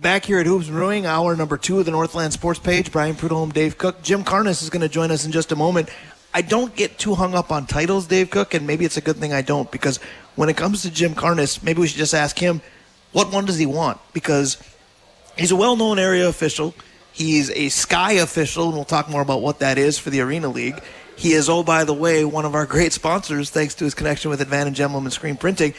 Back here at Hoops Brewing, hour number 2 of the Northland Sports Page. Brian Prudhomme, Dave Cook. Jim Karnas is going to join us in just a moment. I don't get too hung up on titles, Dave Cook, and maybe it's a good thing I don't, because when it comes to Jim Karnas, maybe we should just ask him, what one does he want? Because he's a well-known area official. He's a Sky official, and we'll talk more about what that is for the Arena League. He is, oh, by the way, one of our great sponsors, thanks to his connection with Advantage Emblem and Screen Printing.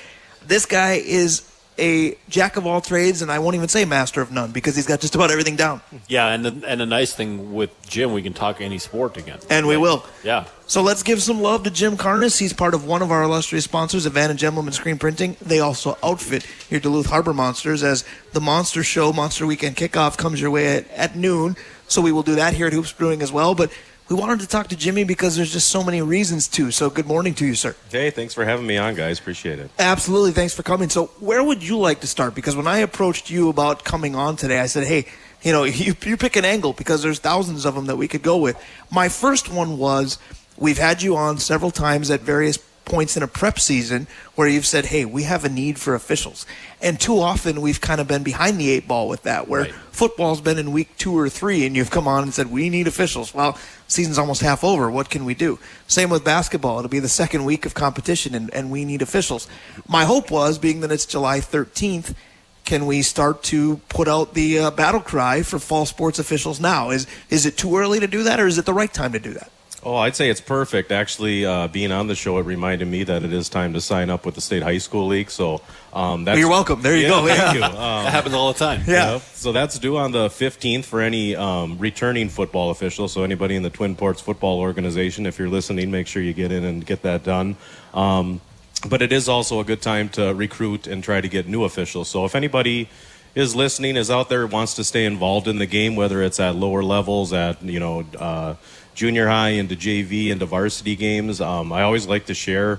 This guy is a jack of all trades, and I won't even say master of none, because he's got just about everything down. Yeah, and the nice thing with Jim, we can talk any sport again. And we will. Yeah. So let's give some love to Jim Karnas. He's part of one of our illustrious sponsors, Advantage Emblem and Screen Printing. They also outfit your Duluth Harbor Monsters as the Monster Show, Monster Weekend Kickoff, comes your way at noon. So we will do that here at Hoops Brewing as well. But we wanted to talk to Jimmy because there's just so many reasons to. So good morning to you, sir. Hey, thanks for having me on, guys. Appreciate it. Absolutely. Thanks for coming. So where would you like to start? Because when I approached you about coming on today, I said, hey, you pick an angle, because there's thousands of them that we could go with. My first one was, we've had you on several times at various points in a prep season where you've said, hey, we have a need for officials. And too often we've kind of been behind the 8 ball with that, where football's been in week 2 or 3 and you've come on and said, we need officials. Well, season's almost half over. What can we do? Same with basketball. It'll be the second week of competition and we need officials. My hope was, being that it's July 13th, can we start to put out the battle cry for fall sports officials now? Is it too early to do that, or is it the right time to do that? Oh, I'd say it's perfect. Actually, being on the show, it reminded me that it is time to sign up with the State High School League. So that's, you're welcome. There you go. Thank you. That happens all the time. Yeah. So that's due on the 15th for any returning football officials. So anybody in the Twin Ports football organization, if you're listening, make sure you get in and get that done. But it is also a good time to recruit and try to get new officials. So if anybody is listening, is out there, wants to stay involved in the game, whether it's at lower levels, at junior high, into JV, into varsity games, I always like to share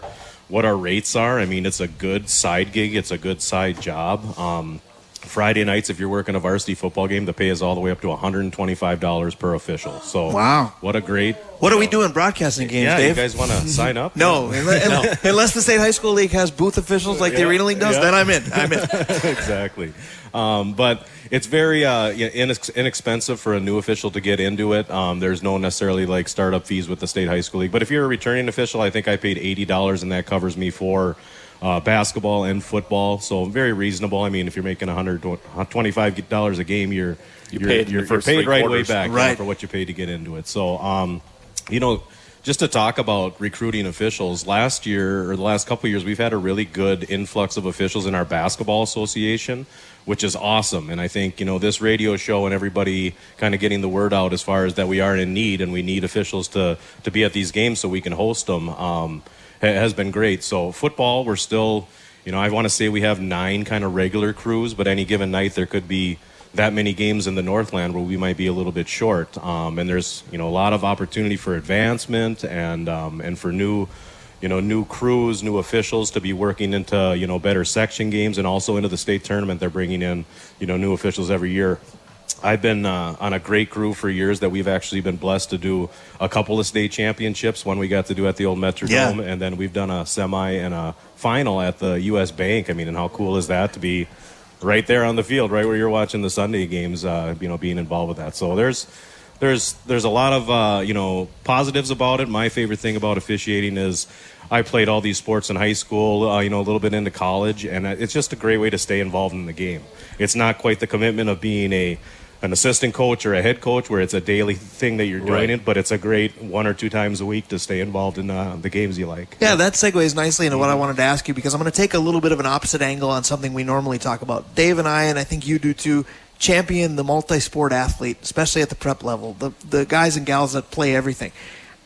what our rates are. I mean, it's a good side gig. It's a good side job. Friday nights, if you're working a varsity football game, the pay is all the way up to $125 per official. So, wow, what a great... What do we do in broadcasting games, yeah, Dave? You guys want to sign up? No, unless the State High School League has booth officials like the Arena League does, then I'm in. Exactly. But it's very inexpensive for a new official to get into it. There's no necessarily like startup fees with the State High School League. But if you're a returning official, I think I paid $80, and that covers me for basketball and football. So very reasonable. I mean, if you're making $125 a game, you're paid right way back for what you paid to get into it. So, just to talk about recruiting officials, last year or the last couple of years, we've had a really good influx of officials in our basketball association, which is awesome. And I think, this radio show and everybody kind of getting the word out as far as that we are in need and we need officials to be at these games so we can host them has been great. So football, we're still, I want to say we have 9 kind of regular crews, but any given night there could be that many games in the Northland where we might be a little bit short. And there's, a lot of opportunity for advancement and for new crews, new officials to be working into, better section games and also into the state tournament. They're bringing in, new officials every year. I've been on a great crew for years that we've actually been blessed to do a couple of state championships. One we got to do at the old Metrodome, and then we've done a semi and a final at the U.S. Bank. I mean, and how cool is that to be right there on the field, right where you're watching the Sunday games, being involved with that. So there's a lot of, positives about it. My favorite thing about officiating is I played all these sports in high school, a little bit into college, and it's just a great way to stay involved in the game. It's not quite the commitment of being an assistant coach or a head coach where it's a daily thing that you're doing it, but it's a great 1 or 2 times a week to stay involved in the games you like. Yeah, that segues nicely into what I wanted to ask you, because I'm going to take a little bit of an opposite angle on something we normally talk about. Dave and I think you do too, champion the multi-sport athlete, especially at the prep level, the guys and gals that play everything.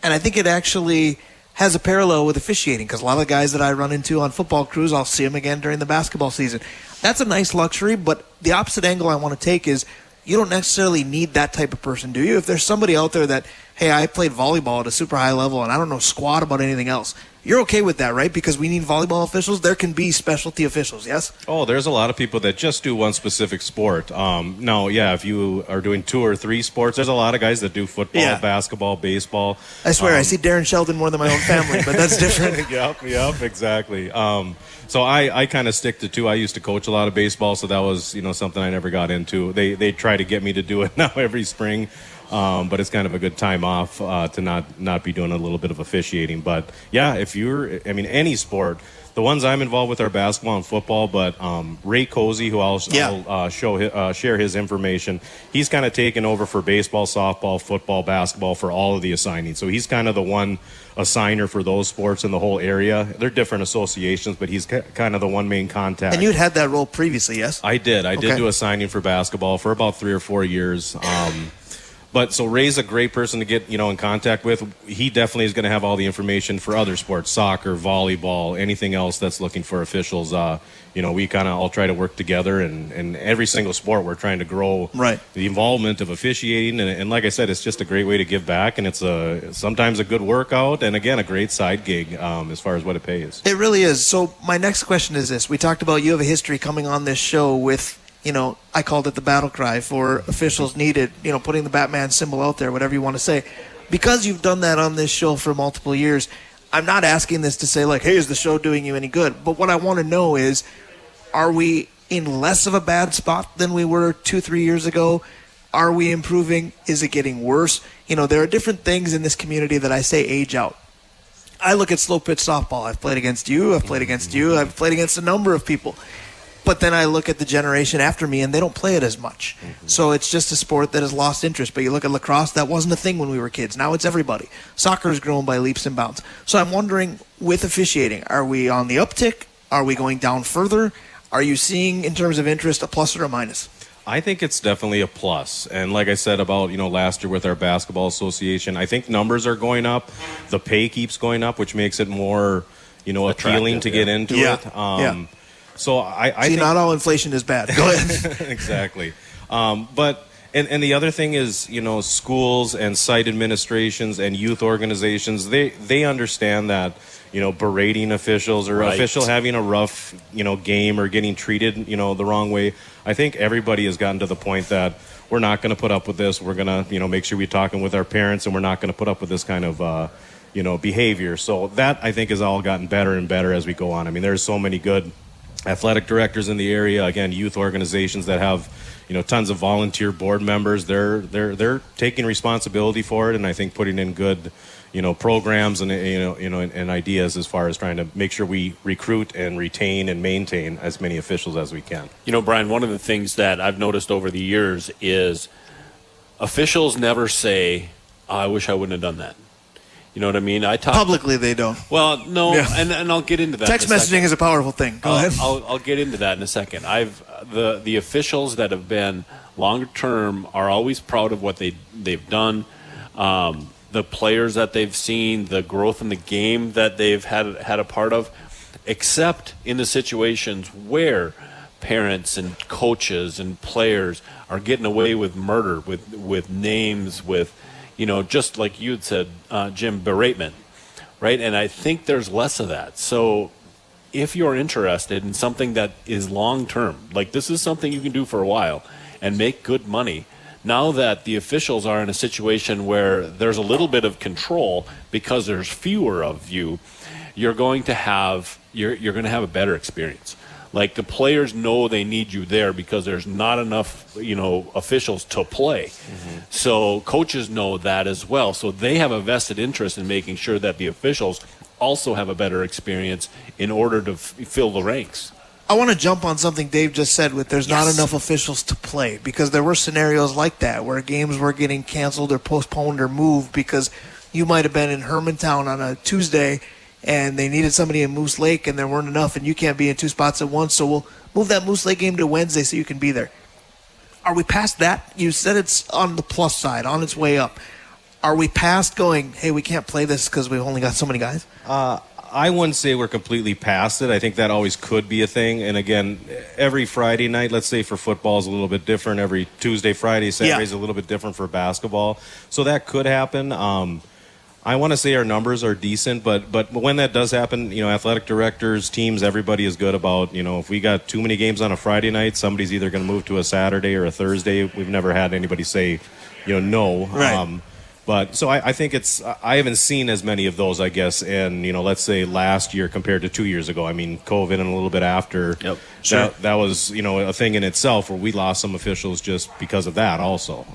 And I think it actually has a parallel with officiating, because a lot of the guys that I run into on football crews, I'll see them again during the basketball season. That's a nice luxury, but the opposite angle I want to take is you don't necessarily need that type of person, do you? If there's somebody out there that, hey, I played volleyball at a super high level and I don't know squat about anything else, You're okay with that, right? Because we need volleyball officials. There can be specialty officials, yes? Oh, there's a lot of people that just do one specific sport. Now, yeah, if you are doing 2 or 3 sports, there's a lot of guys that do football, basketball, baseball. I swear, I see Darren Sheldon more than my own family, but that's different. Yep, exactly. So I kind of stick to 2. I used to coach a lot of baseball, so that was something I never got into. They try to get me to do it now every spring. But it's kind of a good time off to not be doing a little bit of officiating. But yeah, any sport. The ones I'm involved with are basketball and football. But Ray Cozy, who I'll share his information, he's kind of taken over for baseball, softball, football, basketball for all of the assigning. So he's kind of the one assigner for those sports in the whole area. They're different associations, but he's kind of the one main contact. And you'd had that role previously, yes? I did. I did do assigning for basketball for about 3 or 4 years. But so Ray's a great person to get, in contact with. He definitely is going to have all the information for other sports, soccer, volleyball, anything else that's looking for officials. We kind of all try to work together, and every single sport we're trying to grow the involvement of officiating. And like I said, it's just a great way to give back, and it's sometimes a good workout, and again, a great side gig as far as what it pays. It really is. So my next question is this. We talked about you have a history coming on this show with I called it the battle cry for officials needed, putting the Batman symbol out there, whatever you want to say. Because you've done that on this show for multiple years, I'm not asking this to say, like, hey, is the show doing you any good? But what I want to know is, are we in less of a bad spot than we were 2-3 years ago? Are we improving? Is it getting worse? There are different things in this community that I say age out. I look at slow pitch softball. I've played against you. I've played against you. I've played against a number of people. But then I look at the generation after me, and they don't play it as much. So it's just a sport that has lost interest. But you look at lacrosse, that wasn't a thing when we were kids. Now it's everybody. Soccer has grown by leaps and bounds. So I'm wondering, with officiating, are we on the uptick? Are we going down further? Are you seeing, in terms of interest, a plus or a minus? I think it's definitely a plus. And like I said about, last year with our basketball association, I think numbers are going up. The pay keeps going up, which makes it more, appealing to get into it. So I think not all inflation is bad. Go ahead. Exactly. But the other thing is, schools and site administrations and youth organizations, they understand that, berating officials or official having a rough, game or getting treated, the wrong way. I think everybody has gotten to the point that we're not going to put up with this. We're going to, make sure we're talking with our parents, and we're not going to put up with this kind of, behavior. So that, I think, has all gotten better and better as we go on. I mean, there's so many good athletic directors in the area, again, youth organizations that have, tons of volunteer board members. They're taking responsibility for it, and I think putting in good, programs and and ideas as far as trying to make sure we recruit and retain and maintain as many officials as we can. Brian, one of the things that I've noticed over the years is officials never say, I wish I wouldn't have done that. You know what I mean? Publicly, they don't. Well, no, and I'll get into that. Text messaging is a powerful thing. Go ahead. I'll get into that in a second. The officials that have been longer term are always proud of what they've done. The players that they've seen, the growth in the game that they've had a part of, except in the situations where parents and coaches and players are getting away with murder, with names, with just like you had said, Jim, beratement, right? And I think there's less of that. So if you're interested in something that is long-term, like this is something you can do for a while and make good money, now that the officials are in a situation where there's a little bit of control because there's fewer of you, you're going to have a better experience. Like the players know they need you there because there's not enough, officials to play. Mm-hmm. So coaches know that as well. So they have a vested interest in making sure that the officials also have a better experience in order to fill the ranks. I want to jump on something Dave just said with there's not enough officials to play, because there were scenarios like that where games were getting canceled or postponed or moved because you might have been in Hermantown on a Tuesday and they needed somebody in Moose Lake and there weren't enough and you can't be in 2 spots at once, so we'll move that Moose Lake game to Wednesday so you can be there. Are we past that? You said it's on the plus side, on its way up. Are we past going, hey, we can't play this because we've only got so many guys? I wouldn't say we're completely past it. I think that always could be a thing. And again, every Friday night, let's say for football is a little bit different. Every Tuesday, Friday, Saturday is a little bit different for basketball. So that could happen. I'm I want to say our numbers are decent, but when that does happen, athletic directors, teams, everybody is good about, if we got too many games on a Friday night, somebody's either going to move to a Saturday or a Thursday. We've never had anybody say, no. Right. But so I think I haven't seen as many of those, I guess, in, let's say last year compared to 2 years ago. I mean, COVID and a little bit after. Yep. Sure. That was, a thing in itself where we lost some officials just because of that also.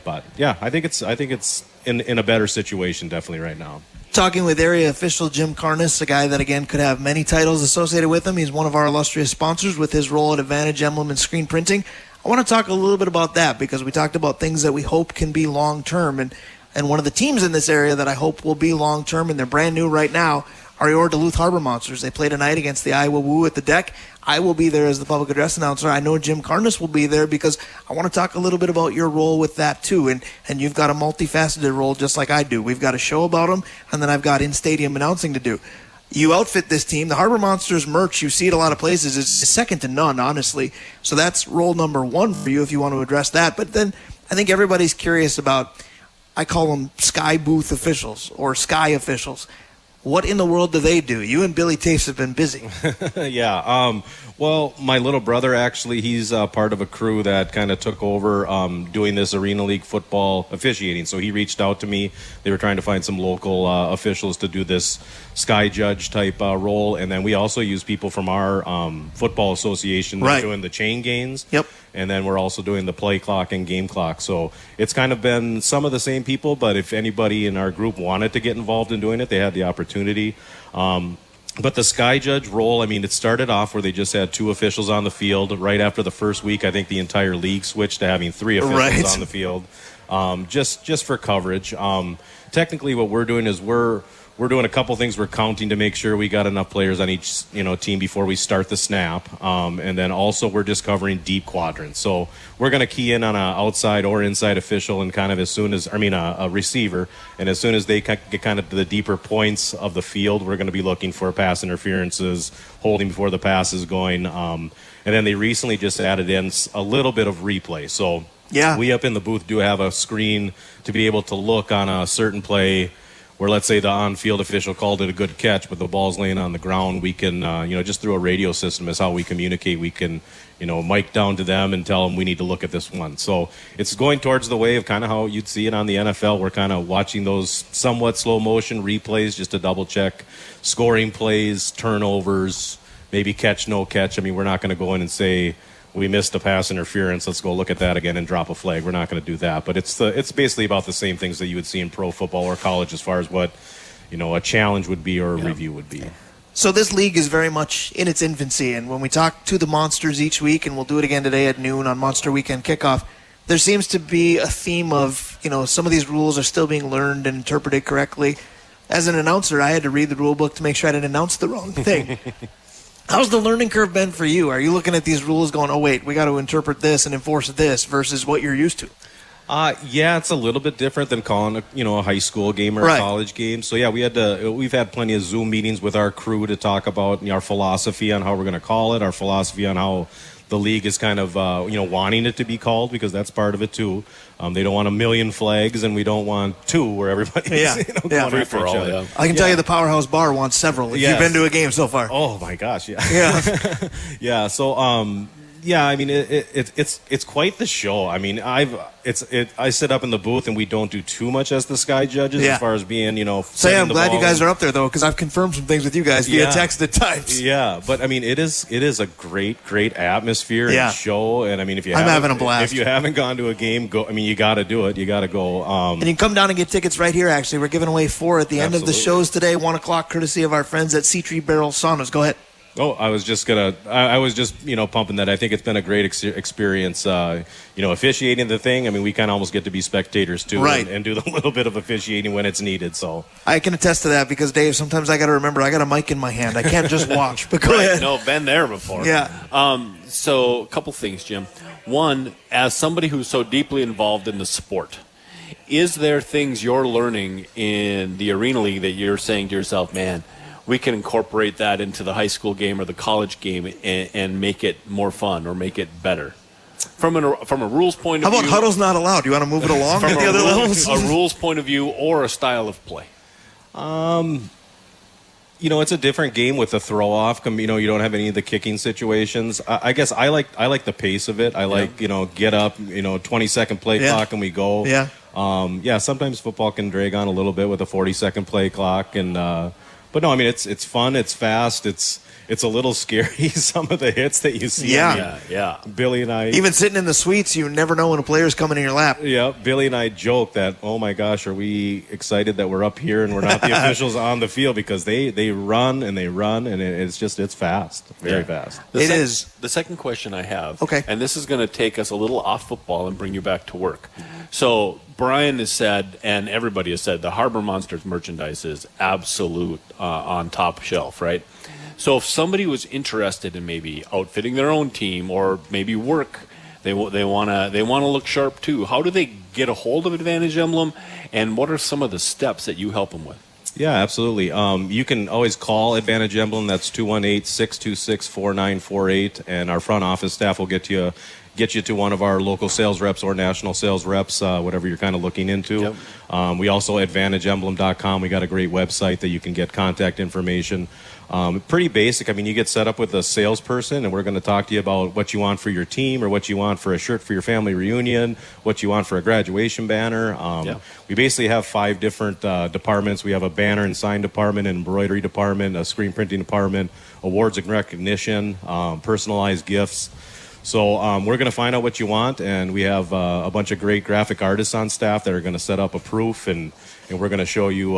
But yeah, I think it's in a better situation definitely right now. Talking with area official Jim Karnas, a guy that, again, could have many titles associated with him. He's one of our illustrious sponsors with his role at Advantage Emblem and Screen Printing. I want to talk a little bit about that because we talked about things that we hope can be long-term. And one of the teams in this area that I hope will be long-term, and they're brand new right now, are your Duluth Harbor Monsters. They play tonight against the Iowa Woo at the deck. I will be there as the public address announcer. I know Jim Karnas will be there because I want to talk a little bit about your role with that too. And you've got a multifaceted role just like I do. We've got a show about them, and then I've got in-stadium announcing to do. You outfit this team. The Harbor Monsters merch, you see it a lot of places, is second to none, honestly. So that's role number one for you if you want to address that. But then I think everybody's curious about, I call them sky booth officials or sky officials. What in the world do they do? You and Billy Tafe have been busy. Yeah. Well, my little brother, actually, he's part of a crew that kind of took over doing this Arena League football officiating. So he reached out to me. They were trying to find some local officials to do this sky judge type role. And then we also use people from our football association that are doing the chain games. Yep. And then we're also doing the play clock and game clock. So it's kind of been some of the same people, but if anybody in our group wanted to get involved in doing it, they had the opportunity. But the sky judge role, I mean, it started off where they just had 2 officials on the field. Right after the first week, I think the entire league switched to having 3 officials on the field, just for coverage. Technically, what we're doing is we're doing a couple things. We're counting to make sure we got enough players on each team before we start the snap, and then also we're just covering deep quadrants. So we're going to key in on an outside or inside official, and kind of as soon as a receiver, and as soon as they get kind of to the deeper points of the field, we're going to be looking for pass interferences, holding before the pass is going, and then they recently just added in a little bit of replay. So yeah, we up in the booth do have a screen to be able to look on a certain play where, let's say, the on-field official called it a good catch, but the ball's laying on the ground. We can, just through a radio system is how we communicate. We can, mic down to them and tell them we need to look at this one. So it's going towards the way of kind of how you'd see it on the NFL. We're kind of watching those somewhat slow-motion replays just to double-check scoring plays, turnovers, maybe catch, no catch. I mean, we're not going to go in and say, we missed a pass interference, let's go look at that again and drop a flag. We're not going to do that. But it's basically about the same things that you would see in pro football or college as far as what, a challenge would be or a review would be. So this league is very much in its infancy, and when we talk to the Monsters each week, and we'll do it again today at noon on Monster Weekend Kickoff, there seems to be a theme of, some of these rules are still being learned and interpreted correctly. As an announcer, I had to read the rule book to make sure I didn't announce the wrong thing. How's the learning curve been for you? Are you looking at these rules going, oh, wait, we got to interpret this and enforce this versus what you're used to? Yeah, it's a little bit different than calling a high school game or a college game. So yeah, we've had plenty of Zoom meetings with our crew to talk about our philosophy on how we're going to call it, our philosophy on how the league is kind of wanting it to be called, because that's part of it too. They don't want a million flags, and we don't want 2 where everybody's going after each other. Yeah. I can tell you the Powerhouse Bar wants several if you've been to a game so far. Oh my gosh, yeah. Yeah. Yeah, so yeah, I mean it's quite the show. I mean, I sit up in the booth and we don't do too much as the sky judges as far as being Say I'm glad you guys are up there though, because I've confirmed some things with you guys via text at times. Yeah, but I mean it is a great atmosphere and show, and I mean I'm having a blast. If you haven't gone to a game, go. I mean you got to do it. You got to go. And you can come down and get tickets right here. Actually, we're giving away 4 at the end of the shows today, 1:00, courtesy of our friends at Sea Tree Barrel Saunas. Go ahead. Oh, I was just pumping that. I think it's been a great experience, officiating the thing. I mean, we kind of almost get to be spectators too, and do a little bit of officiating when it's needed. So I can attest to that because Dave, sometimes I got to remember I got a mic in my hand. I can't just watch. But go ahead. No, been there before. Yeah. So a couple things, Jim. One, as somebody who's so deeply involved in the sport, is there things you're learning in the Arena League that you're saying to yourself, man, we can incorporate that into the high school game or the college game and make it more fun or make it better? From a rules point of view. How about huddle's not allowed? You want to move it along at the other levels? A rules point of view or a style of play? It's a different game with the throw off. You don't have any of the kicking situations. I guess I like the pace of it. I like, get up, 20-second play clock and we go. Yeah. Sometimes football can drag on a little bit with a 40-second play clock. But no, I mean, it's fun. It's fast. It's a little scary, some of the hits that you see. Yeah. Yeah. Billy and I... Even sitting in the suites, you never know when a player's coming in your lap. Yeah, Billy and I joke that, oh my gosh, are we excited that we're up here and we're not the officials on the field, because they run and it's fast, very fast. It is. The second question I have, okay, and this is going to take us a little off football and bring you back to work. So Brian has said, and everybody has said, the Harbor Monsters merchandise is absolute on top shelf, right? So if somebody was interested in maybe outfitting their own team or maybe work, they want to look sharp too. How do they get a hold of Advantage Emblem, and what are some of the steps that you help them with? Yeah, absolutely. You can always call Advantage Emblem. That's 218-626-4948, and our front office staff will get you to one of our local sales reps or national sales reps, whatever you're kind of looking into. Yep. We also, AdvantageEmblem.com, we got a great website that you can get contact information. Pretty basic. I mean, you get set up with a salesperson, and we're going to talk to you about what you want for your team, or what you want for a shirt for your family reunion, what you want for a graduation banner. We basically have 5 different departments. We have a banner and sign department, an embroidery department, a screen printing department, awards and recognition, personalized gifts. So we're going to find out what you want, and we have a bunch of great graphic artists on staff that are going to set up a proof, and we're going to show you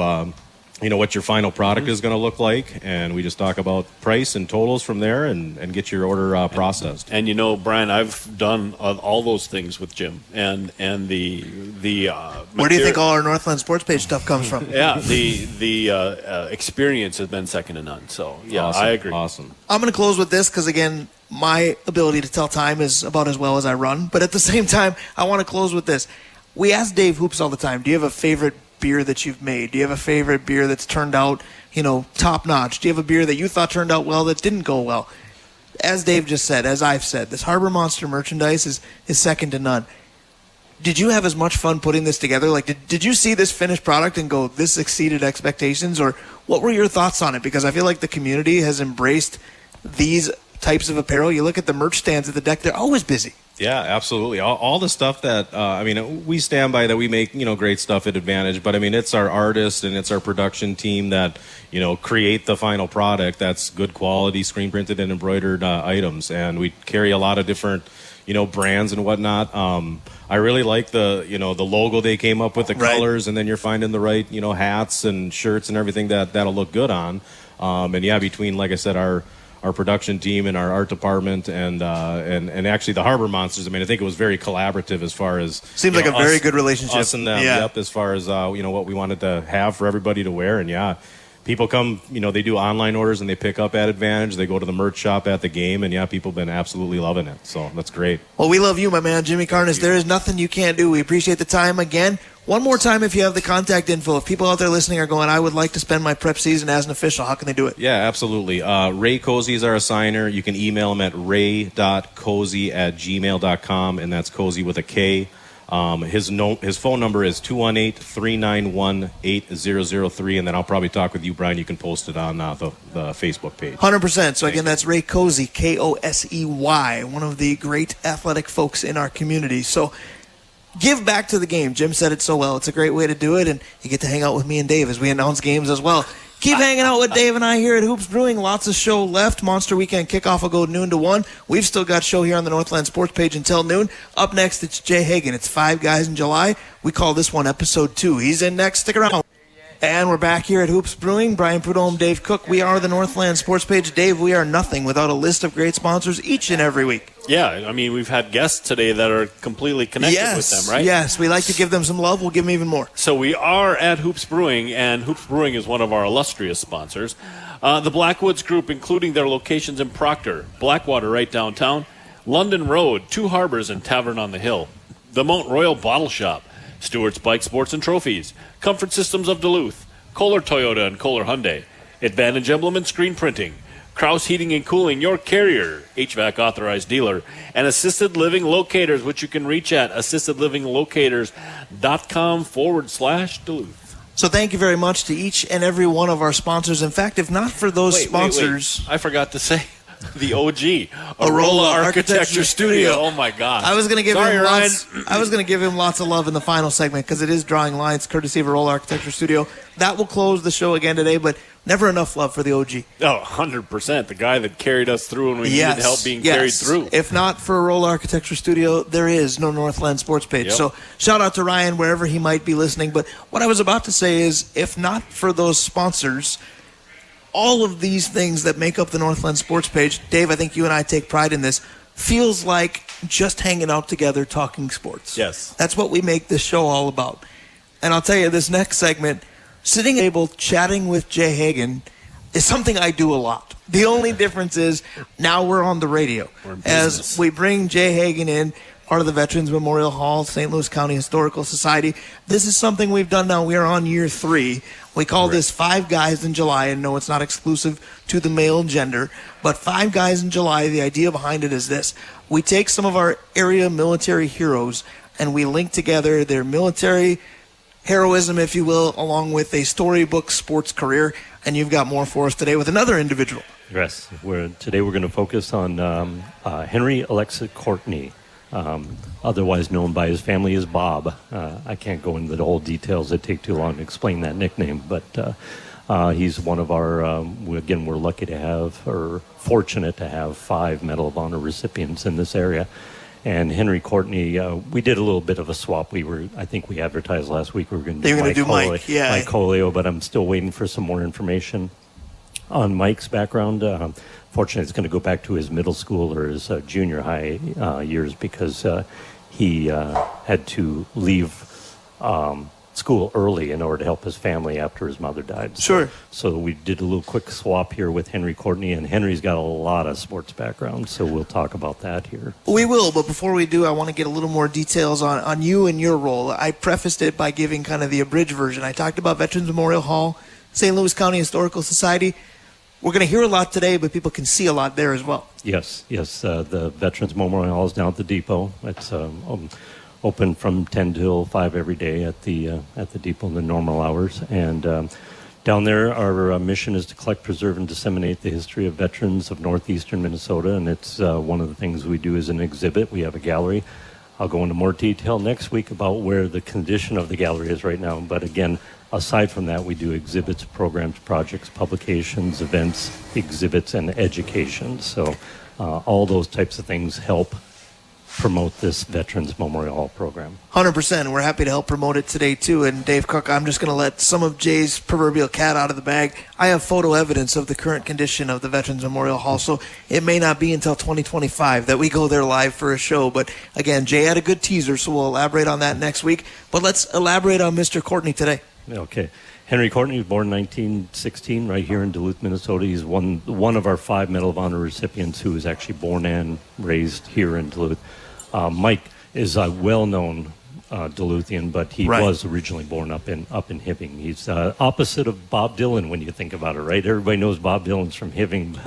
what your final product is going to look like, and we just talk about price and totals from there, and get your order processed. And Brian, I've done all those things with Jim, and the where do you think all our Northland Sports Page stuff comes from? Yeah, the experience has been second to none. So yeah, awesome. I agree. Awesome. I'm going to close with this because, again, my ability to tell time is about as well as I run. But at the same time, I want to close with this. We ask Dave Hoops all the time, do you have a favorite beer that you've made? Do you have a favorite beer that's turned out, top notch? Do you have a beer that you thought turned out well that didn't go well? As Dave just said, as I've said, this Harbor Monster merchandise is second to none. Did you have as much fun putting this together? Like, did you see this finished product and go, this exceeded expectations? Or what were your thoughts on it? Because I feel like the community has embraced these types of apparel. You look at the merch stands at the deck, they're always busy. Yeah, absolutely. All the stuff that, we stand by that we make, great stuff at Advantage, but it's our artists and it's our production team that, create the final product that's good quality, screen printed and embroidered items. And we carry a lot of different, brands and whatnot. I really like the logo they came up with, the colors, and then you're finding the right, hats and shirts and everything that'll look good on. Between, like I said, our production team and our art department and actually the Harbor Monsters. I think it was very collaborative as far as seems like a very good relationship. Us and them, yep. As far as what we wanted to have for everybody to wear, and people come. They do online orders and they pick up at Advantage. They go to the merch shop at the game, and people have been absolutely loving it. So that's great. Well, we love you, my man, Jimmy Karnas. There is nothing you can't do. We appreciate the time again. One more time, if you have the contact info, if people out there listening are going, I would like to spend my prep season as an official, how can they do it? Yeah, absolutely. Ray Cozy is our assigner. You can email him at ray.cozy@gmail.com, and that's Cozy with a K. His phone number is 218-391-8003, and then I'll probably talk with you, Brian. You can post it on the Facebook page. 100%. So again, that's Ray Cozy, Kosey, one of the great athletic folks in our community. So give back to the game. Jim said it so well. It's a great way to do it, and you get to hang out with me and Dave as we announce games as well. Keep hanging out with Dave and I here at Hoops Brewing. Lots of show left. Monster Weekend kickoff will go noon to 1. We've still got show here on the Northland Sports Page until noon. Up next, it's Jay Hagen. It's 5 Guys in July. We call this one Episode 2. He's in next. Stick around. And we're back here at Hoops Brewing. Brian Prudhomme, Dave Cook. We are the Northland Sports Page. Dave, we are nothing without a list of great sponsors each and every week. Yeah, we've had guests today that are completely connected with them, right? Yes, we like to give them some love. We'll give them even more. So we are at Hoops Brewing, and Hoops Brewing is one of our illustrious sponsors. The Blackwoods Group, including their locations in Proctor, Blackwater right downtown, London Road, 2 Harbors, and Tavern on the Hill. The Mount Royal Bottle Shop, Stewart's Bike Sports and Trophies, Comfort Systems of Duluth, Kohler Toyota and Kohler Hyundai, Advantage Emblem and Screen Printing, Krause Heating and Cooling, your carrier, HVAC authorized dealer, and Assisted Living Locators, which you can reach at assistedlivinglocators.com/Duluth. So thank you very much to each and every one of our sponsors. In fact, if not for those sponsors... Wait. I forgot to say the OG, Arola Architecture Studio. Oh, my God. I was going to give him lots of love in the final segment because it is drawing lines courtesy of Arola Architecture Studio. That will close the show again today, but never enough love for the OG. Oh, 100%. The guy that carried us through when we needed help being carried through. If not for Arola Architecture Studio, there is no Northland Sports Page. Yep. So shout out to Ryan wherever he might be listening. But what I was about to say is, if not for those sponsors, all of these things that make up the Northland Sports Page, Dave, I think you and I take pride in this, feels like just hanging out together talking sports. Yes. That's what we make this show all about. And I'll tell you, this next segment, sitting at the table chatting with Jay Hagen, is something I do a lot. The only difference is now we're on the radio. As we bring Jay Hagen in, part of the Veterans Memorial Hall, St. Louis County Historical Society. This is something we've done now. We are on year 3. We call this 5 Guys in July, and no, it's not exclusive to the male gender, but 5 Guys in July, the idea behind it is this. We take some of our area military heroes, and we link together their military heroism, if you will, along with a storybook sports career, and you've got more for us today with another individual. Yes, today we're going to focus on Henry Alexa Courtney, otherwise known by his family as Bob. I can't go into the whole details. It'd take too long to explain that nickname, but he's one of our, we're lucky to have, or fortunate to have, 5 Medal of Honor recipients in this area. And Henry Courtney, we did a little bit of a swap. I think we advertised last week we were going to do Mike Colio, but I'm still waiting for some more information on Mike's background. Fortunately, it's going to go back to his middle school or his junior high years because he had to leave school early in order to help his family after his mother died. Sure. So we did a little quick swap here with Henry Courtney, and Henry's got a lot of sports background, so we'll talk about that here. We will, but before we do, I want to get a little more details on you and your role. I prefaced it by giving kind of the abridged version. I talked about Veterans Memorial Hall, St. Louis County Historical Society. We're going to hear a lot today, but people can see a lot there as well. Yes. The Veterans Memorial Hall is down at the depot. It's open from 10 till 5 every day at the depot in the normal hours. And down there, our mission is to collect, preserve, and disseminate the history of veterans of northeastern Minnesota. And it's one of the things we do as an exhibit. We have a gallery. I'll go into more detail next week about where the condition of the gallery is right now. But again, aside from that, we do exhibits, programs, projects, publications, events, exhibits, and education. So all those types of things help promote this Veterans Memorial Hall program. 100%. We're happy to help promote it today, too. And Dave Cook, I'm just going to let some of Jay's proverbial cat out of the bag. I have photo evidence of the current condition of the Veterans Memorial Hall, so it may not be until 2025 that we go there live for a show. But again, Jay had a good teaser, so we'll elaborate on that next week. But let's elaborate on Mr. Courtney today. Okay. Henry Courtney was born in 1916 right here in Duluth, Minnesota. He's one of our 5 Medal of Honor recipients who was actually born and raised here in Duluth. Mike is a well-known Duluthian, but he was originally born up in Hibbing. He's opposite of Bob Dylan when you think about it, right? Everybody knows Bob Dylan's from Hibbing,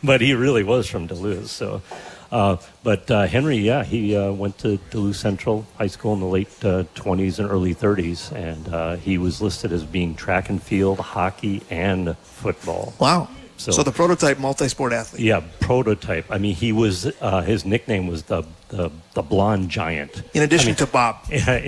but he really was from Duluth. So, but Henry, he went to Duluth Central High School in the late 20s and early 30s, and he was listed as being track and field, hockey, and football. Wow. So the prototype multi-sport athlete. Yeah, prototype. I mean, he was his nickname was the blonde giant. In addition to Bob. Yeah,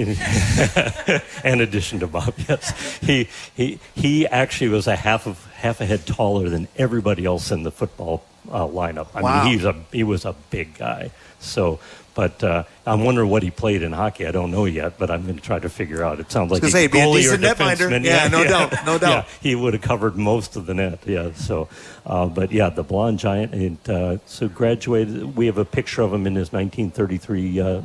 in addition to Bob, yes. He actually was a half a head taller than everybody else in the football lineup. I mean, he was a big guy. So, but I'm wondering what he played in hockey. I don't know yet, but I'm going to try to figure out. It sounds like a goalie or defenseman. Yeah, no doubt. Yeah, he would have covered most of the net. Yeah. So, but yeah, the blonde giant. And so graduated. We have a picture of him in his 1933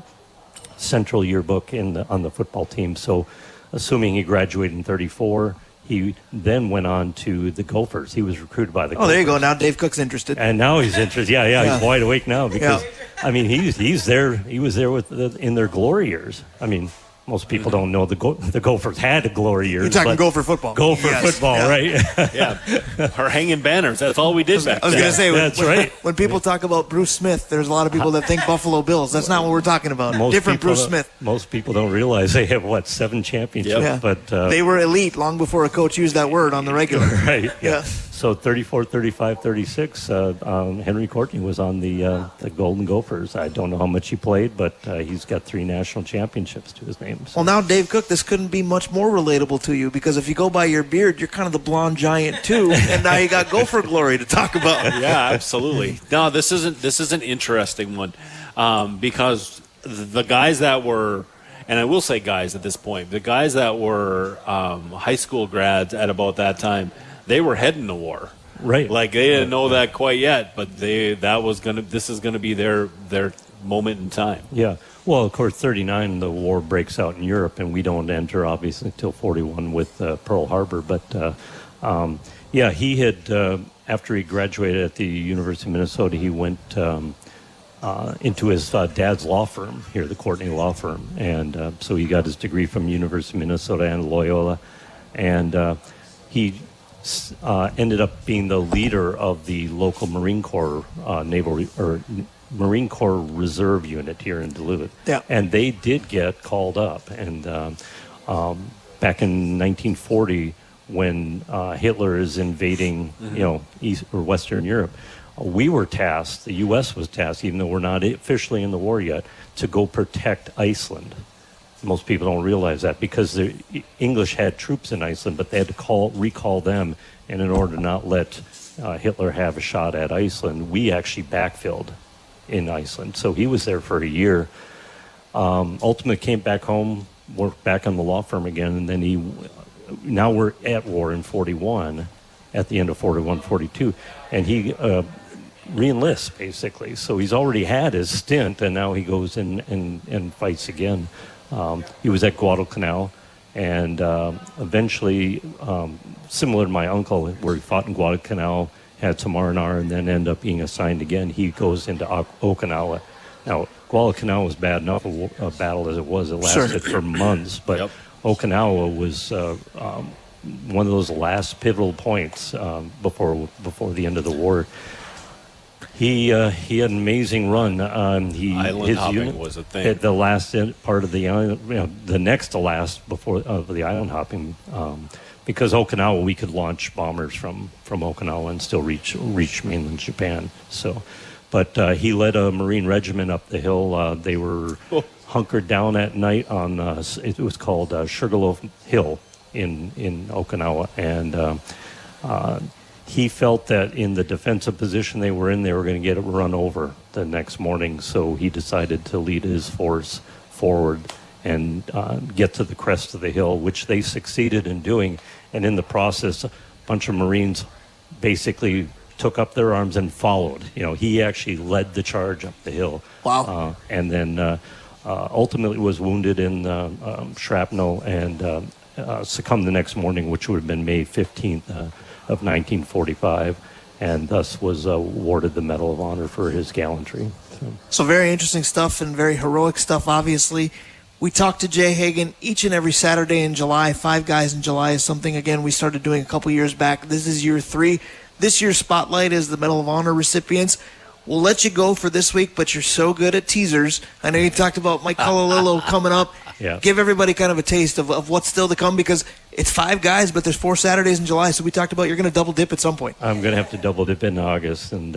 Central yearbook on the football team. So, assuming he graduated in 34. He then went on to the Gophers. He was recruited by the Gophers. Oh, there you go. Now Dave Cook's interested. And now he's interested. Yeah. He's wide awake now because, I mean, he's there. He was there in their glory years. I mean, most people don't know the Gophers had a glory years. You're talking but Gopher football. Gopher football, Yeah. right? Yeah, or hanging banners. That's all we did back I was then. going to say, That's right. when people talk about Bruce Smith, there's a lot of people that think Buffalo Bills. That's not what we're talking about. Different people Bruce Smith. Most people don't realize they have, 7 championships. Yep. Yeah. But They were elite long before a coach used that word on the regular. right. Yeah. So 34, 35, 36, Henry Courtney was on the Golden Gophers. I don't know how much he played, but he's got 3 national championships to his name. So. Well, now, Dave Cook, this couldn't be much more relatable to you because if you go by your beard, you're kind of the blonde giant too, and now you got Gopher glory to talk about. Yeah, absolutely. No, this is an interesting one because the guys that were, and I will say guys at this point, the guys that were high school grads at about that time, they were heading to war. Right. Like they didn't know that quite yet, but this is gonna be their moment in time. Yeah. Well, of course, 39, the war breaks out in Europe, and we don't enter, obviously, until 41 with Pearl Harbor. But, yeah, he had, after he graduated at the University of Minnesota, he went into his dad's law firm here, the Courtney Law Firm. And so he got his degree from University of Minnesota and Loyola. And he ended up being the leader of the local Marine Corps Marine Corps Reserve Unit here in Duluth. Yeah. And they did get called up. And back in 1940, when Hitler is invading, East or Western Europe, we were tasked, the U.S. was tasked, even though we're not officially in the war yet, to go protect Iceland. Most people don't realize that because the English had troops in Iceland, but they had to recall them. And in order to not let Hitler have a shot at Iceland, we actually backfilled in Iceland. So he was there for a year. Ultimately came back home, worked back on the law firm again, and then now we're at war in 41, at the end of 41, 42, and he re-enlists, basically. So he's already had his stint, and now he goes in and fights again. He was at Guadalcanal, and eventually, similar to my uncle, where he fought in Guadalcanal, had some R&R, and then ended up being assigned again. He goes into Okinawa. Now, Guadalcanal was bad enough a battle as it was. It lasted for months, but Yep. Okinawa was one of those last pivotal points before the end of the war. He had an amazing run. Island hopping was a thing. At the last part of the island, the next to last before of the island hopping, because Okinawa, we could launch bombers from Okinawa and still reach mainland Japan. So, but he led a Marine regiment up the hill. They were hunkered down at night on it was called Sugarloaf Hill in Okinawa, and he felt that in the defensive position they were in, they were going to get run over the next morning. So he decided to lead his force forward and get to the crest of the hill, which they succeeded in doing. And in the process, a bunch of Marines basically took up their arms and followed. He actually led the charge up the hill. Wow. And then ultimately was wounded in shrapnel and succumbed the next morning, which would have been May 15th of 1945, and thus was awarded the Medal of Honor for his gallantry. So very interesting stuff and very heroic stuff, obviously. We talk to Jay Hagen each and every Saturday in July. 5 Guys in July is something, again, we started doing a couple years back. This is year 3. This year's spotlight is the Medal of Honor recipients. We'll let you go for this week, but you're so good at teasers. I know you talked about Mike Cololillo coming up. Yeah. Give everybody kind of a taste of what's still to come, because it's 5 guys, but there's 4 Saturdays in July, so we talked about you're going to double dip at some point. I'm going to have to double dip in August, and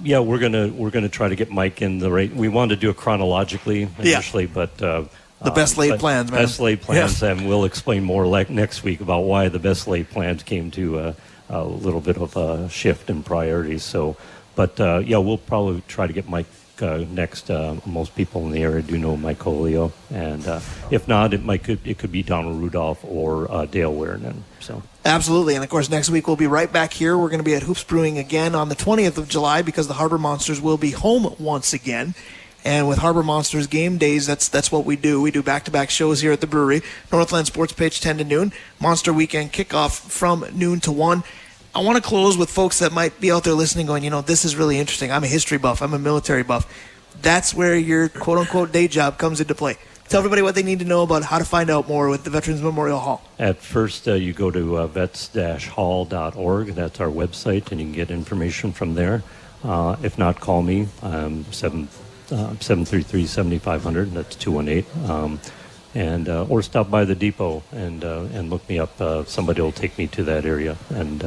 yeah, we're gonna try to get Mike in the right. We wanted to do it chronologically initially, but the best laid plans, man. Best laid plans, Yeah. and we'll explain more next week about why the best laid plans came to a little bit of a shift in priorities. So, but yeah, we'll probably try to get Mike next. Most people in the area do know Mike Colio, and if not, it could be Donald Rudolph or Dale Wiernan. So. Absolutely. And, of course, next week we'll be right back here. We're going to be at Hoops Brewing again on the 20th of July because the Harbor Monsters will be home once again. And with Harbor Monsters game days, that's what we do. We do back-to-back shows here at the brewery. Northland Sports Pitch 10 to noon. Monster Weekend kickoff from noon to 1. I want to close with folks that might be out there listening going, this is really interesting. I'm a history buff. I'm a military buff. that's where your quote-unquote day job comes into play. Tell everybody what they need to know about how to find out more with the Veterans Memorial Hall. At first, you go to vets-hall.org. That's our website, and you can get information from there. If not, call me. 733-7500. That's 218. Or stop by the depot and look me up. Somebody will take me to that area, and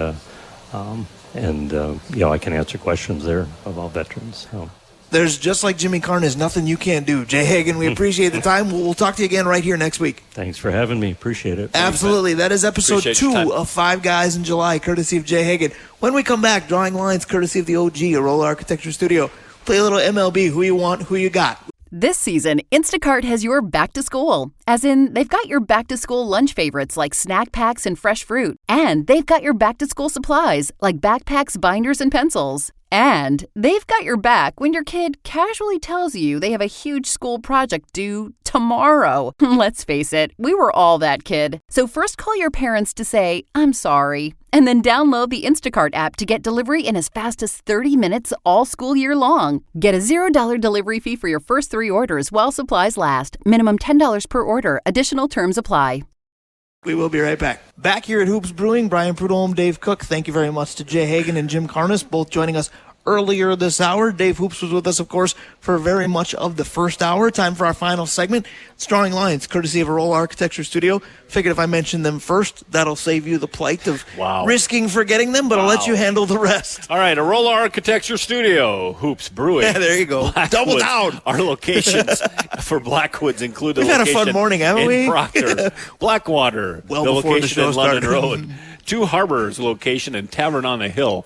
I can answer questions there about veterans. So. There's, just like Jimmy Karnas, nothing you can't do. Jay Hagen, we appreciate the time. We'll talk to you again right here next week. Thanks for having me. Appreciate it. Absolutely. That is episode 2 of Five Guys in July, courtesy of Jay Hagen. When we come back, drawing lines, courtesy of the OG, Arola Architecture Studio. Play a little MLB, who you want, who you got. This season, Instacart has your back to school. As in, they've got your back to school lunch favorites like snack packs and fresh fruit. And they've got your back to school supplies like backpacks, binders, and pencils. And they've got your back when your kid casually tells you they have a huge school project due tomorrow. Let's face it, we were all that kid. So first call your parents to say, I'm sorry. And then download the Instacart app to get delivery in as fast as 30 minutes all school year long. Get a $0 delivery fee for your first 3 orders while supplies last. Minimum $10 per order. Additional terms apply. We will be right back. Back here at Hoops Brewing, Brian Prudhomme, Dave Cook. Thank you very much to Jay Hagen and Jim Karnas, both joining us earlier this hour. Dave Hoops was with us, of course, for very much of the first hour. Time for our final segment. It's Drawing Lines, courtesy of Arola Architecture Studio. Figured if I mention them first, that'll save you the plight of risking forgetting them, but I'll let you handle the rest. All right, Arola Architecture Studio, Hoops Brewing. Yeah, there you go. Double down. Our locations for Blackwoods include the We've location had a fun morning, haven't we? in Proctor, Blackwater, well the before the location show in London started. Road, Two Harbors location in Tavern on the Hill,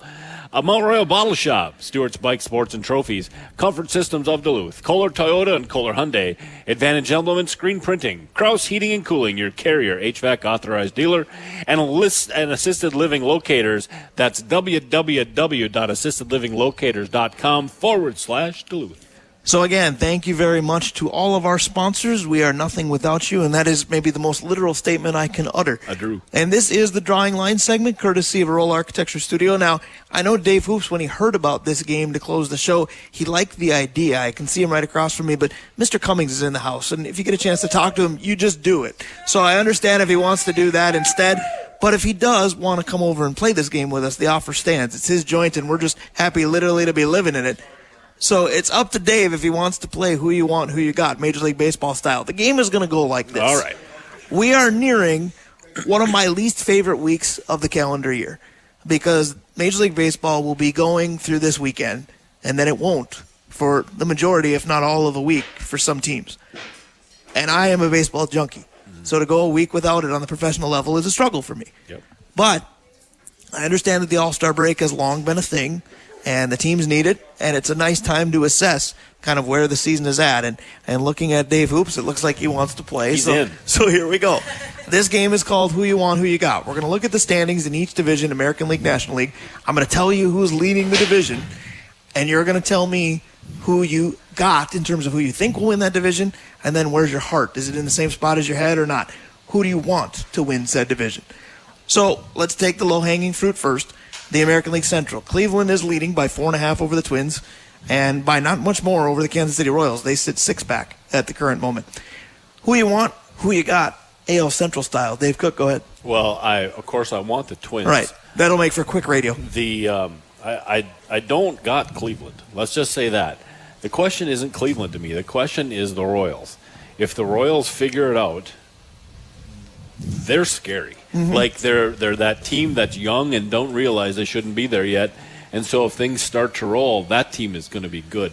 a Mount Royal Bottle Shop, Stewart's Bike Sports and Trophies, Comfort Systems of Duluth, Kohler Toyota and Kohler Hyundai, Advantage Emblem and Screen Printing, Kraus Heating and Cooling, your Carrier HVAC authorized dealer, and Assisted Living Locators. That's www.assistedlivinglocators.com/Duluth. So again, thank you very much to all of our sponsors. We are nothing without you, and that is maybe the most literal statement I can utter. Drew. And this is the Drawing Line segment, courtesy of Arola Architecture Studio. Now, I know Dave Hoops, when he heard about this game to close the show, he liked the idea. I can see him right across from me, but Mr. Cummings is in the house, and if you get a chance to talk to him, you just do it. So I understand if he wants to do that instead. But if he does want to come over and play this game with us, the offer stands. It's his joint, and we're just happy literally to be living in it. So it's up to Dave if he wants to play who you want, who you got, Major League Baseball style. The game is going to go like this. All right. We are nearing one of my least favorite weeks of the calendar year because Major League Baseball will be going through this weekend, and then it won't for the majority, if not all of the week, for some teams. And I am a baseball junkie. So to go a week without it on the professional level is a struggle for me. Yep. But I understand that the All-Star break has long been a thing, and the teams need it, and it's a nice time to assess kind of where the season is at. And looking at Dave Hoops, it looks like he wants to play. He's in. So here we go. This game is called Who You Want, Who You Got. We're going to look at the standings in each division, American League, National League. I'm going to tell you who's leading the division, and you're going to tell me who you got in terms of who you think will win that division, and then where's your heart? Is it in the same spot as your head or not? Who do you want to win said division? So let's take the low-hanging fruit first. The American League Central. Cleveland is leading by 4.5 over the Twins and by not much more over the Kansas City Royals. They sit 6 back at the current moment. Who you want, who you got, AL Central style. Dave Cook, go ahead. Well, of course I want the Twins. Right. That'll make for quick radio. I don't got Cleveland. Let's just say that. The question isn't Cleveland to me. The question is the Royals. If the Royals figure it out, they're scary. Mm-hmm. Like they're that team that's young and don't realize they shouldn't be there yet. And so if things start to roll, that team is going to be good.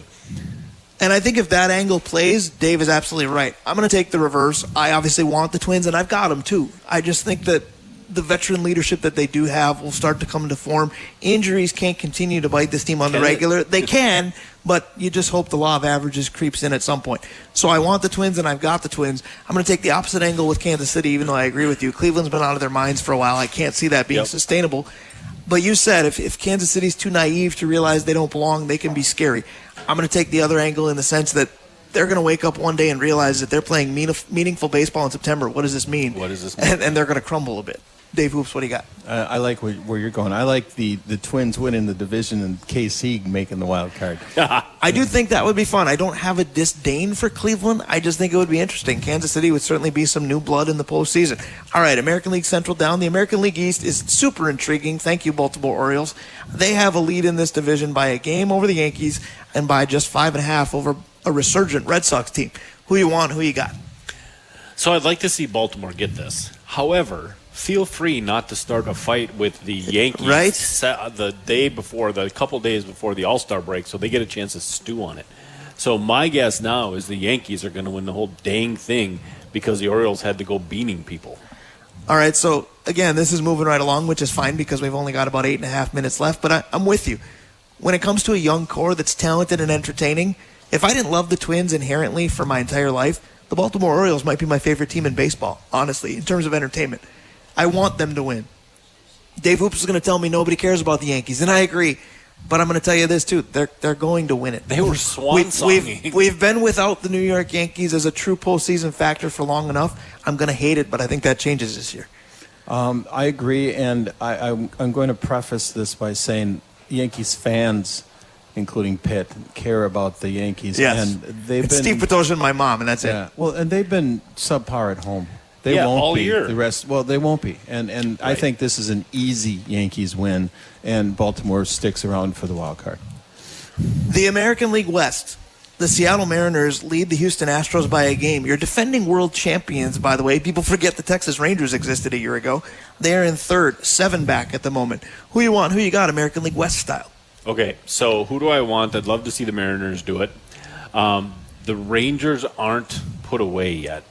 And I think if that angle plays, Dave is absolutely right. I'm going to take the reverse. I obviously want the Twins, and I've got them too. I just think that the veteran leadership that they do have will start to come into form. Injuries can't continue to bite this team on the regular. They can, but you just hope the law of averages creeps in at some point. So I want the Twins, and I've got the Twins. I'm going to take the opposite angle with Kansas City, even though I agree with you. Cleveland's been out of their minds for a while. I can't see that being sustainable. But you said if Kansas City's too naive to realize they don't belong, they can be scary. I'm going to take the other angle in the sense that they're going to wake up one day and realize that they're playing meaningful baseball in September. What does this mean? What does this mean? And they're going to crumble a bit. Dave Hoops, what do you got? I like where you're going. I like the Twins winning the division and KC making the wild card. I do think that would be fun. I don't have a disdain for Cleveland. I just think it would be interesting. Kansas City would certainly be some new blood in the postseason. All right, American League Central down. The American League East is super intriguing. Thank you, Baltimore Orioles. They have a lead in this division by a game over the Yankees and by just 5.5 over a resurgent Red Sox team. Who you want? Who you got? So I'd like to see Baltimore get this. However, feel free not to start a fight with the Yankees right? the couple days before the All-Star break, so they get a chance to stew on it. So my guess now is the Yankees are going to win the whole dang thing because the Orioles had to go beating people. All right, so again, this is moving right along, which is fine because we've only got about 8.5 minutes left, but I'm with you. When it comes to a young core that's talented and entertaining, if I didn't love the Twins inherently for my entire life, the Baltimore Orioles might be my favorite team in baseball, honestly, in terms of entertainment. I want them to win. Dave Hoops is going to tell me nobody cares about the Yankees, and I agree. But I'm going to tell you this, too. They're going to win it. They were swan-songing. We've been without the New York Yankees as a true postseason factor for long enough. I'm going to hate it, but I think that changes this year. I agree, and I'm going to preface this by saying Yankees fans, including Pitt, care about the Yankees. Yes. And they've it's been Steve Petosha and my mom, and that's it. Well, and they've been subpar at home. They Yeah, won't all be year. the rest. Well, they won't be, and I Right. think this is an easy Yankees win, and Baltimore sticks around for the wild card. The American League West. The Seattle Mariners lead the Houston Astros by a game. You're defending world champions, by the way. People forget the Texas Rangers existed a year ago. They're in third, 7 back at the moment. Who you want? Who you got? American League West style. Okay, so who do I want? I'd love to see the Mariners do it. The Rangers aren't put away yet,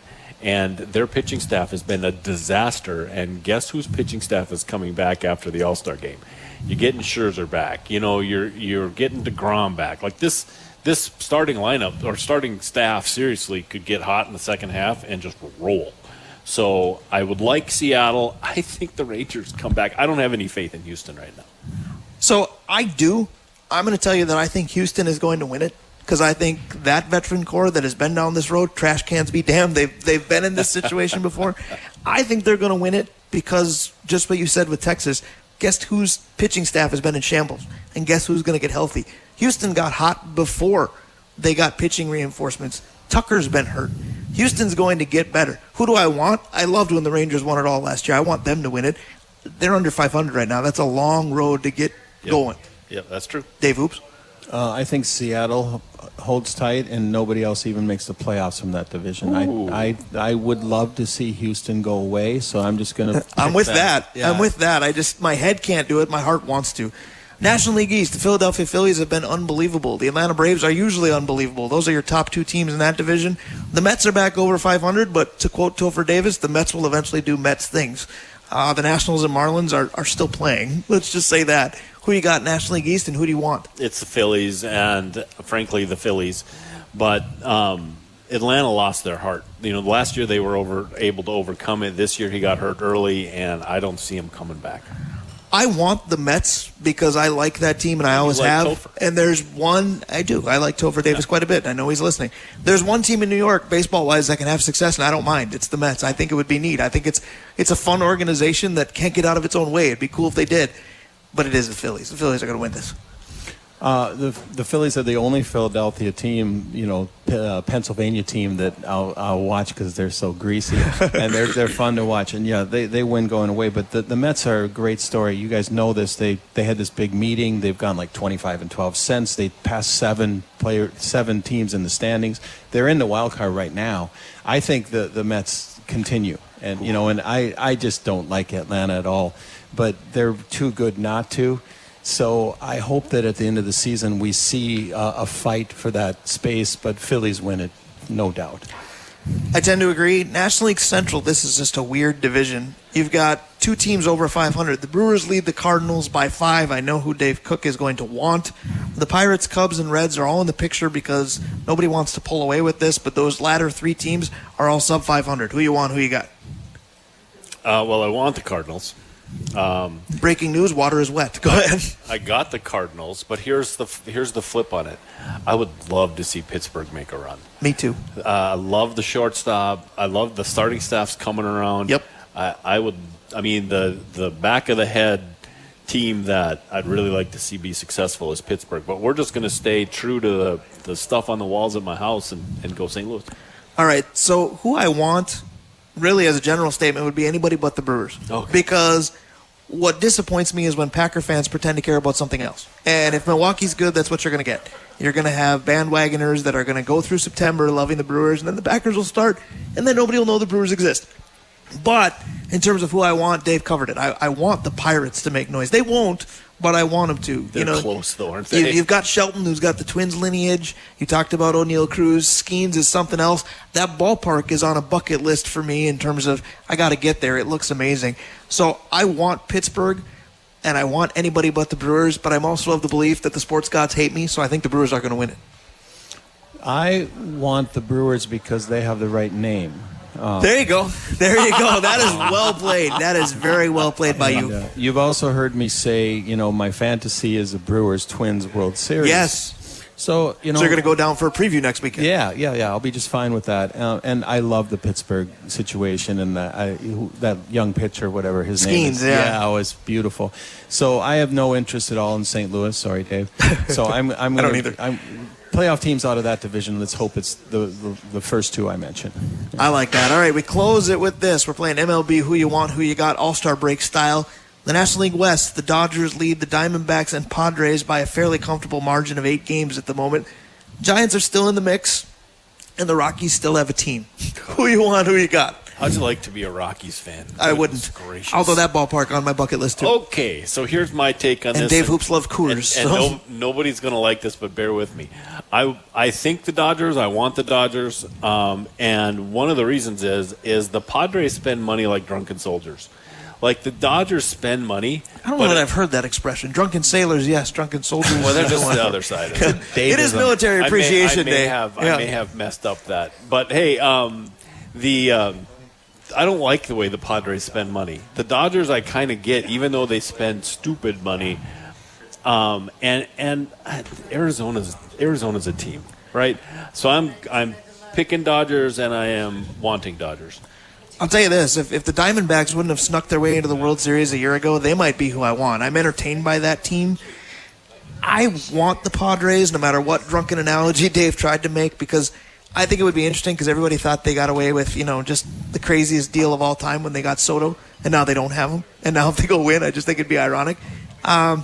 and their pitching staff has been a disaster. And guess whose pitching staff is coming back after the All-Star game? You're getting Scherzer back. You know, you're getting DeGrom back. Like this starting lineup or starting staff seriously could get hot in the second half and just roll. So I would like Seattle. I think the Rangers come back. I don't have any faith in Houston right now. So I do. I'm going to tell you that I think Houston is going to win it because I think that veteran core that has been down this road, trash cans be damned, they've been in this situation before. I think they're going to win it because just what you said with Texas, guess whose pitching staff has been in shambles? And guess who's going to get healthy? Houston got hot before they got pitching reinforcements. Tucker's been hurt. Houston's going to get better. Who do I want? I loved when the Rangers won it all last year. I want them to win it. They're under 500 right now. That's a long road to get going. Yep, that's true. Dave Hoops? I think Seattle holds tight, and nobody else even makes the playoffs from that division. I would love to see Houston go away, so I'm just going to. I'm with that. Yeah. I'm with that. My head can't do it. My heart wants to. National League East, the Philadelphia Phillies have been unbelievable. The Atlanta Braves are usually unbelievable. Those are your top 2 teams in that division. The Mets are back over 500, but to quote Topher Davis, the Mets will eventually do Mets things. The Nationals and Marlins are still playing. Let's just say that. Who you got National League East, and who do you want? It's the Phillies, and frankly, the Phillies. But Atlanta lost their heart. You know, last year they were able to overcome it. This year he got hurt early, and I don't see him coming back. I want the Mets because I like that team, and I always like have. Topher. And there's one, I do. I like Topher Davis quite a bit. I know he's listening. There's one team in New York, baseball-wise, that can have success, and I don't mind. It's the Mets. I think it would be neat. I think it's a fun organization that can't get out of its own way. It'd be cool if they did. But it is the Phillies. The Phillies are going to win this. The Phillies are the only Philadelphia team, Pennsylvania team that I'll watch because they're so greasy and they're fun to watch. And yeah, they win going away. But the Mets are a great story. You guys know this. They had this big meeting. They've gone like 25-12 since. They passed 7 teams in the standings. They're in the wild card right now. I think the Mets continue. And and I just don't like Atlanta at all. But they're too good not to. So I hope that at the end of the season we see a fight for that space, but Phillies win it, no doubt. I tend to agree. National League Central, this is just a weird division. You've got 2 teams over 500. The Brewers lead the Cardinals by 5. I know who Dave Cook is going to want. The Pirates, Cubs, and Reds are all in the picture because nobody wants to pull away with this, but those latter 3 teams are all sub 500. Who you want? Who you got? Well, I want the Cardinals. Breaking news, water is wet. Go ahead. I got the Cardinals, but here's the flip on it. I would love to see Pittsburgh make a run. Me too. I love the shortstop. I love the starting staff's coming around. Yep. The back of the head team that I'd really like to see be successful is Pittsburgh, but we're just going to stay true to the stuff on the walls at my house and go St. Louis. All right, so who I want, really as a general statement, would be anybody but the Brewers. Okay. Because what disappoints me is when Packer fans pretend to care about something else. And if Milwaukee's good, that's what you're going to get. You're going to have bandwagoners that are going to go through September loving the Brewers, and then the Packers will start, and then nobody will know the Brewers exist. But in terms of who I want, Dave covered it. I want the Pirates to make noise. They won't, but I want them to. They're close, though, aren't they? You've got Shelton, who's got the Twins lineage. You talked about O'Neill Cruz. Skeens is something else. That ballpark is on a bucket list for me in terms of I got to get there. It looks amazing. So I want Pittsburgh, and I want anybody but the Brewers, but I'm also of the belief that the sports gods hate me, so I think the Brewers are going to win it. I want the Brewers because they have the right name. There you go. That is well played. That is very well played by you. You've also heard me say, my fantasy is the Brewers Twins World Series. Yes. So, So you're going to go down for a preview next weekend. Yeah. I'll be just fine with that. And I love the Pittsburgh situation and that young pitcher, whatever his name is. Yeah. Yeah, it was beautiful. So I have no interest at all in St. Louis. Sorry, Dave. So I'm I don't either. Playoff teams out of that division. Let's hope it's the first two I mentioned. I like that. All right, we close it with this. We're playing MLB Who You Want, Who You Got, All-Star Break style. The National League West, the Dodgers lead the Diamondbacks and Padres by a fairly comfortable margin of 8 games at the moment. Giants are still in the mix, and the Rockies still have a team. Who you want, who you got? How'd you like to be a Rockies fan? I wouldn't. Goodness gracious. Although that ballpark on my bucket list, too. Okay, so here's my take on And this. Dave Hoops loves Coors. And nobody's going to like this, but bear with me. I think the Dodgers. I want the Dodgers. And one of the reasons is the Padres spend money like drunken soldiers. Like the Dodgers spend money. I don't know that I've heard that expression. Drunken sailors, yes. Drunken soldiers. Well, they're just the other side of it. It is Military Appreciation Day. I may have messed up that. But, hey, I don't like the way the Padres spend money. The Dodgers I kind of get, even though they spend stupid money. And Arizona's a team, right? So I'm picking Dodgers, and I am wanting Dodgers. I'll tell you this, if the Diamondbacks wouldn't have snuck their way into the World Series a year ago, they might be who I want. I'm entertained by that team. I want the Padres, no matter what drunken analogy Dave tried to make, because I think it would be interesting because everybody thought they got away with, just the craziest deal of all time when they got Soto, and now they don't have him. And now if they go win, I just think it'd be ironic. I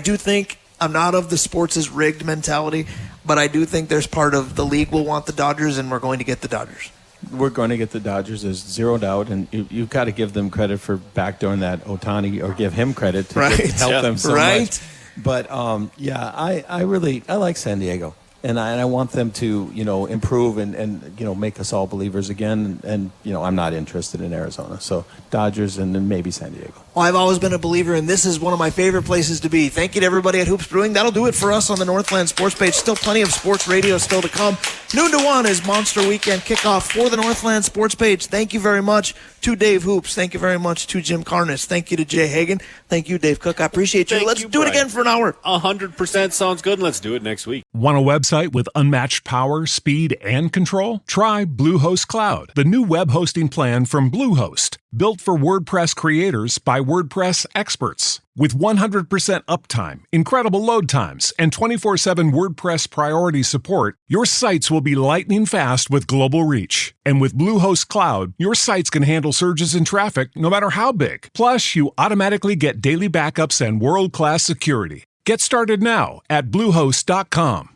do think I'm not of the sports is rigged mentality, but I do think there's part of the league will want the Dodgers, and we're going to get the Dodgers. We're going to get the Dodgers. There's zero doubt, and you've got to give them credit for backdooring that Ohtani, or give him credit to help them so much. But I like San Diego, and I want them to improve and make us all believers again. And I'm not interested in Arizona, so Dodgers and then maybe San Diego. Well, I've always been a believer, and this is one of my favorite places to be. Thank you to everybody at Hoops Brewing. That'll do it for us on the Northland Sports page. Still plenty of sports radio still to come. Noon to 1 is Monster Weekend kickoff for the Northland Sports page. Thank you very much to Dave Hoops. Thank you very much to Jim Karnas. Thank you to Jay Hagen. Thank you, Dave Cook. I appreciate you. Let's do it again for an hour. 100% sounds good, and let's do it next week. Want a website with unmatched power, speed, and control? Try Bluehost Cloud, the new web hosting plan from Bluehost. Built for WordPress creators by WordPress experts. With 100% uptime, incredible load times, and 24/7 WordPress priority support, your sites will be lightning fast with global reach. And with Bluehost Cloud, your sites can handle surges in traffic no matter how big. Plus, you automatically get daily backups and world-class security. Get started now at Bluehost.com.